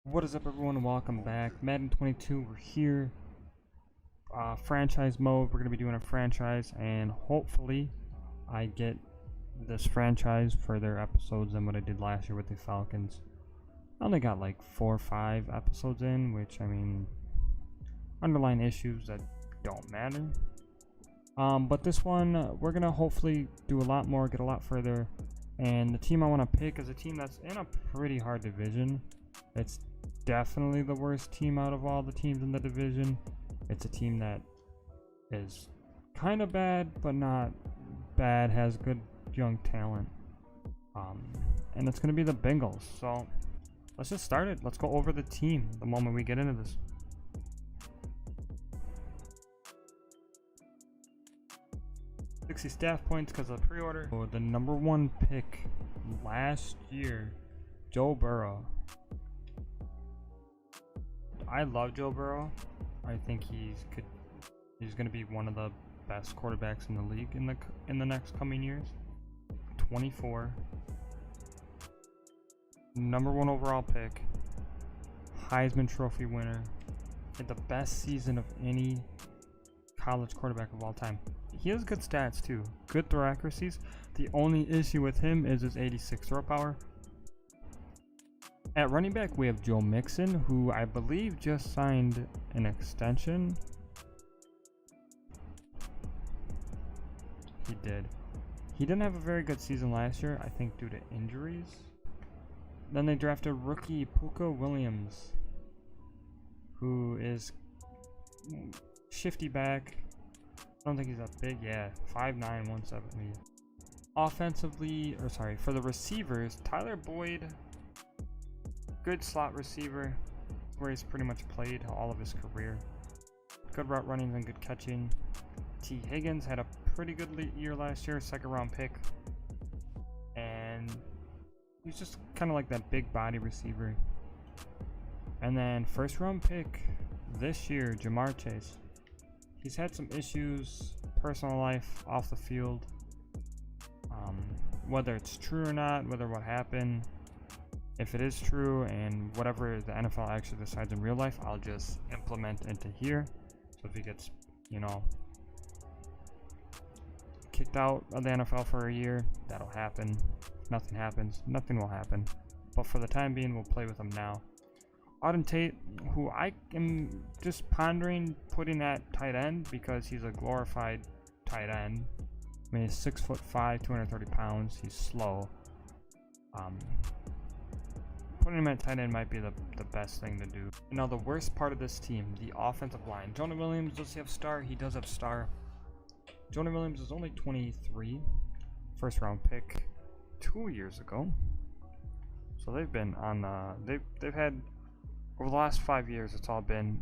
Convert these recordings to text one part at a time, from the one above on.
What is up, everyone? Welcome back. Madden 22, we're here. Franchise mode. We're going to be doing a franchise, and hopefully I get this franchise for their episodes than what I did last year with the Falcons. I only got like 4 or 5 episodes in, which, I mean, underlying issues that don't matter. But this one, we're going to hopefully do a lot more, get a lot further. And the team I want to pick is a team that's in a pretty hard division. It's definitely the worst team out of all the teams in the division. It's a team that is kind of bad, but not bad, has good young talent. And it's going to be the Bengals. So let's just start it. Let's go over the team the moment we get into this. $60 staff points because of the pre-order. Oh, the #1 pick last year, Joe Burrow. I love Joe Burrow. I think he's going to be one of the best quarterbacks in the league in the next coming years. 24, #1 overall pick, Heisman Trophy winner, had the best season of any college quarterback of all time. He has good stats too, good throw accuracies. The only issue with him is his 86 throw power. At running back, we have Joe Mixon, who I believe just signed an extension. He did. He didn't have a very good season last year, I think due to injuries. Then they drafted rookie Puka Williams, who is shifty back. I don't think he's that big. Yeah, 5'9", 170. Offensively, for the receivers, Tyler Boyd, good slot receiver, where he's pretty much played all of his career. Good route running and good catching. T. Higgins had a pretty good year last year, 2nd round pick. And he's just kind of like that big body receiver. And then 1st round pick this year, Jamar Chase. He's had some issues, personal life, off the field. Whether it's true or not, whether what happened. If it is true and whatever the NFL actually decides in real life, I'll just implement into here. So if he gets, kicked out of the NFL for a year, that'll happen. If nothing happens, nothing will happen. But for the time being, we'll play with him now. Tate, who I am just pondering putting at tight end because he's a glorified tight end. I mean, he's 6'5", 230 pounds. He's slow. Putting him at tight end might be the best thing to do. Now, the worst part of this team, the offensive line. Jonah Williams, does he have star? He does have star. Jonah Williams is only 23. 1st round pick 2 years ago. So they've been on they've had, over the last 5 years, it's been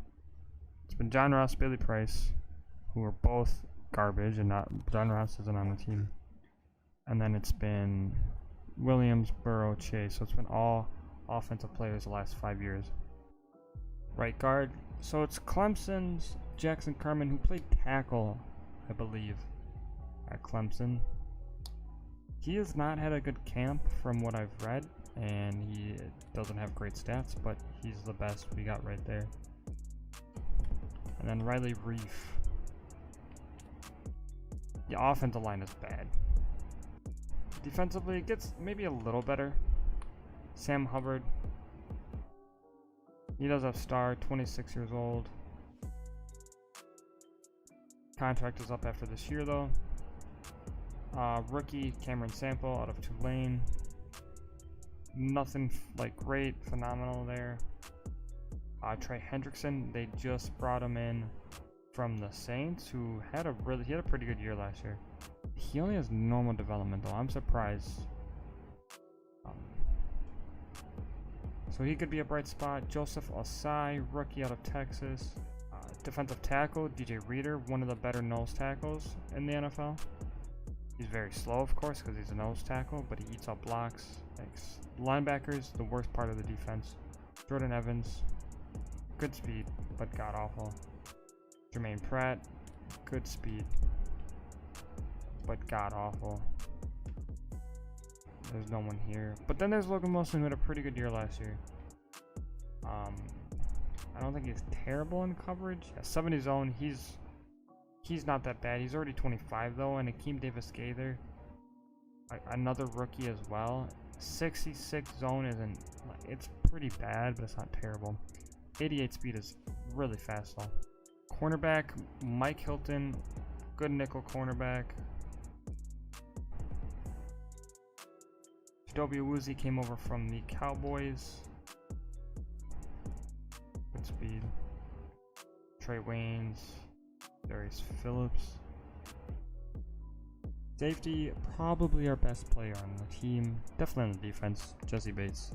John Ross, Bailey Price, who are both garbage, and not John Ross isn't on the team. And then it's been Williams, Burrow, Chase. So it's been all offensive players the last 5 years. Right guard. So it's Clemson's Jackson Carman, who played tackle, I believe, at Clemson. He has not had a good camp from what I've read, and he doesn't have great stats, but he's the best we got right there. And then Riley Reef. The offensive line is bad. Defensively, it gets maybe a little better. Sam Hubbard. He does have star, 26 years old. Contract is up after this year, though. Rookie Cameron Sample out of Tulane. Nothing like great, phenomenal there. Trey Hendrickson, they just brought him in from the Saints, who he had a pretty good year last year. He only has normal development, though. I'm surprised. So he could be a bright spot. Joseph Osai, rookie out of Texas. Defensive tackle, DJ Reader, one of the better nose tackles in the NFL. He's very slow, of course, because he's a nose tackle, but he eats up blocks. Thanks. Linebackers, the worst part of the defense. Jordan Evans, good speed, but god-awful. Jermaine Pratt, good speed, but god-awful. There's no one here. But then there's Logan Wilson, who had a pretty good year last year. I don't think he's terrible in coverage. Yeah, 70 zone, he's not that bad. He's already 25 though, and Akeem Davis-Gaither, another rookie as well. 66 zone isn't, it's pretty bad, but it's not terrible. 88 speed is really fast though. Cornerback, Mike Hilton, good nickel cornerback. Chidobe Awuzie came over from the Cowboys. Good speed. Trey Waynes, Darius Phillips. Safety, probably our best player on the team. Definitely on the defense, Jesse Bates.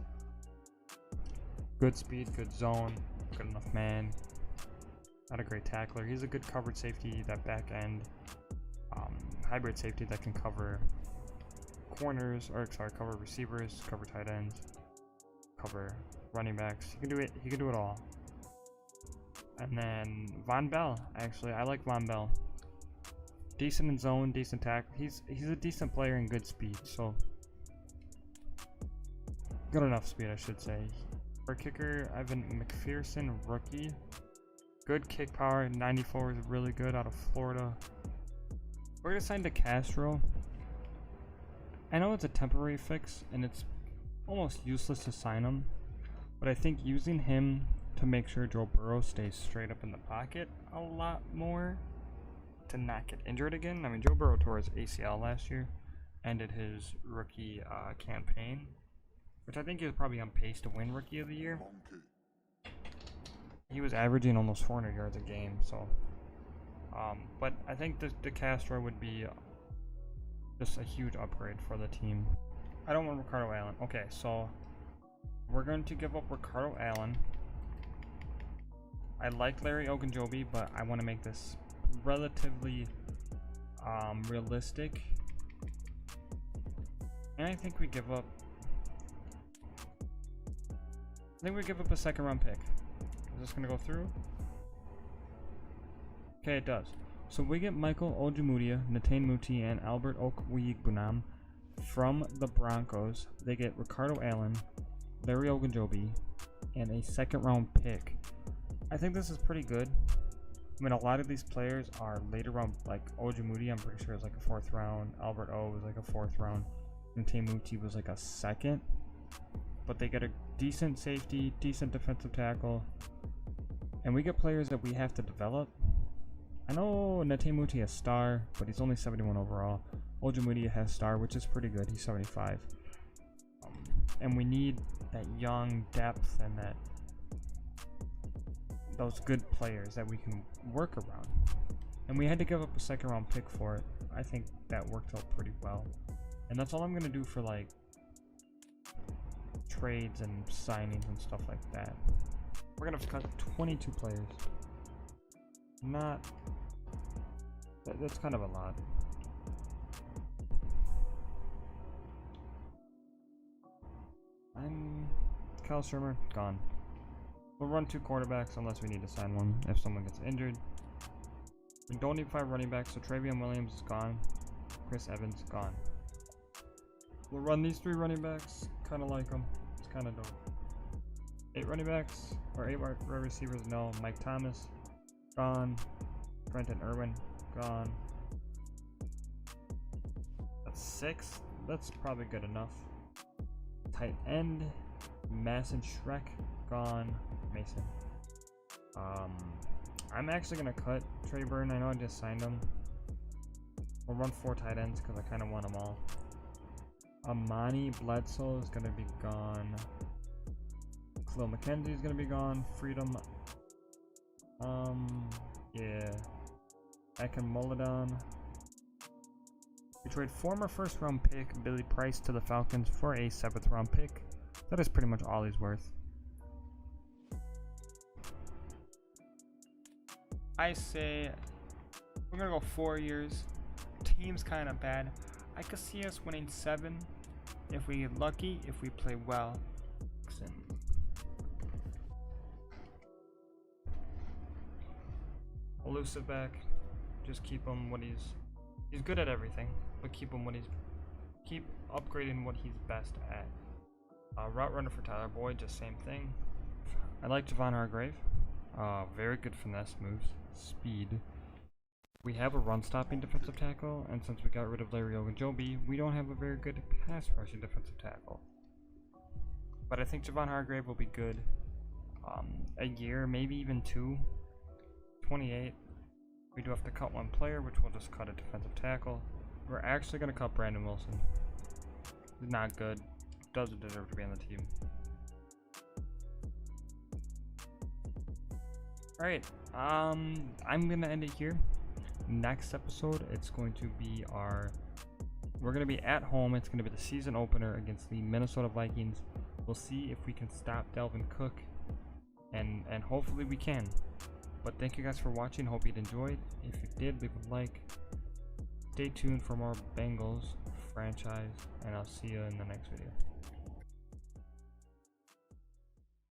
Good speed, good zone, good enough man. Not a great tackler. He's a good covered safety, that back end. Hybrid safety that can cover corners, or sorry, cover receivers, cover tight ends, cover running backs. He can do it. He can do it all. And then Von Bell. Actually, I like Von Bell. Decent in zone, decent tackle. He's a decent player and good speed. So good enough speed, I should say. For kicker, Evan McPherson, rookie. Good kick power. 94 is really good out of Florida. We're gonna sign DeCastro. I know it's a temporary fix and it's almost useless to sign him, but I think using him to make sure Joe Burrow stays straight up in the pocket a lot more to not get injured again. I mean, Joe Burrow tore his ACL last year, ended his rookie campaign, which I think he was probably on pace to win Rookie of the Year. He was averaging almost 400 yards a game, so but I think the Castro would be just a huge upgrade for the team. I don't want Ricardo Allen. Okay, so we're going to give up Ricardo Allen. I like Larry Ogunjobi, but I want to make this relatively realistic. And I think we give up a second round pick. Is this gonna go through? Okay, it does. So we get Michael Ojemudia, Natane Muti, and Albert Okwuegbunam from the Broncos. They get Ricardo Allen, Larry Ogunjobi, and a second round pick. I think this is pretty good. I mean, a lot of these players are later round, like Ojemudia, I'm pretty sure is like a 4th round. Albert O was like a 4th round. Natane Muti was like a 2nd. But they get a decent safety, decent defensive tackle. And we get players that we have to develop. I know Natane Muti has star, but he's only 71 overall. Ojemudia has star, which is pretty good. He's 75. And we need that young depth and those good players that we can work around. And we had to give up a second round pick for it. I think that worked out pretty well. And that's all I'm going to do for like trades and signings and stuff like that. We're going to have to cut 22 players. That's kind of a lot. Kyle Shermer, gone. We'll run 2 quarterbacks unless we need to sign one if someone gets injured. We don't need 5 running backs, so Travion Williams is gone. Chris Evans, gone. We'll run these 3 running backs, kind of like them. It's kind of dope. 8 running backs, or 8 wide receivers, no. Mike Thomas, gone. Brenton Irwin, gone. That's 6. That's probably good enough. Tight end, Mason Shrek, gone. Mason. I'm actually gonna cut Trey Burton. I know I just signed him. We'll run 4 tight ends because I kind of want them all. Amani Bledsoe is gonna be gone. Khalil McKenzie is gonna be gone. Freedom. Yeah. Akin Moladon. We trade former 1st round pick Billy Price to the Falcons for a 7th round pick. That is pretty much all he's worth. I say we're gonna go 4 years. Team's kind of bad. I could see us winning 7 if we get lucky, if we play well. Elusive back. Just keep him what he's good at everything, but keep him keep upgrading what he's best at. Route runner for Tyler Boyd, just same thing. I like Javon Hargrave. Very good finesse moves. Speed. We have a run-stopping defensive tackle, and since we got rid of Larry Ogunjobi, we don't have a very good pass-rushing defensive tackle. But I think Javon Hargrave will be good. A year, maybe even 2. 28. We do have to cut one player, which we'll just cut a defensive tackle. We're actually going to cut Brandon Wilson. He's not good. Doesn't deserve to be on the team. Alright, I'm going to end it here. Next episode, it's going to be we're going to be at home. It's going to be the season opener against the Minnesota Vikings. We'll see if we can stop Dalvin Cook, and hopefully we can. But thank you guys for watching. Hope you enjoyed. If you did, leave a like. Stay tuned for more Bengals franchise, and I'll see you in the next video.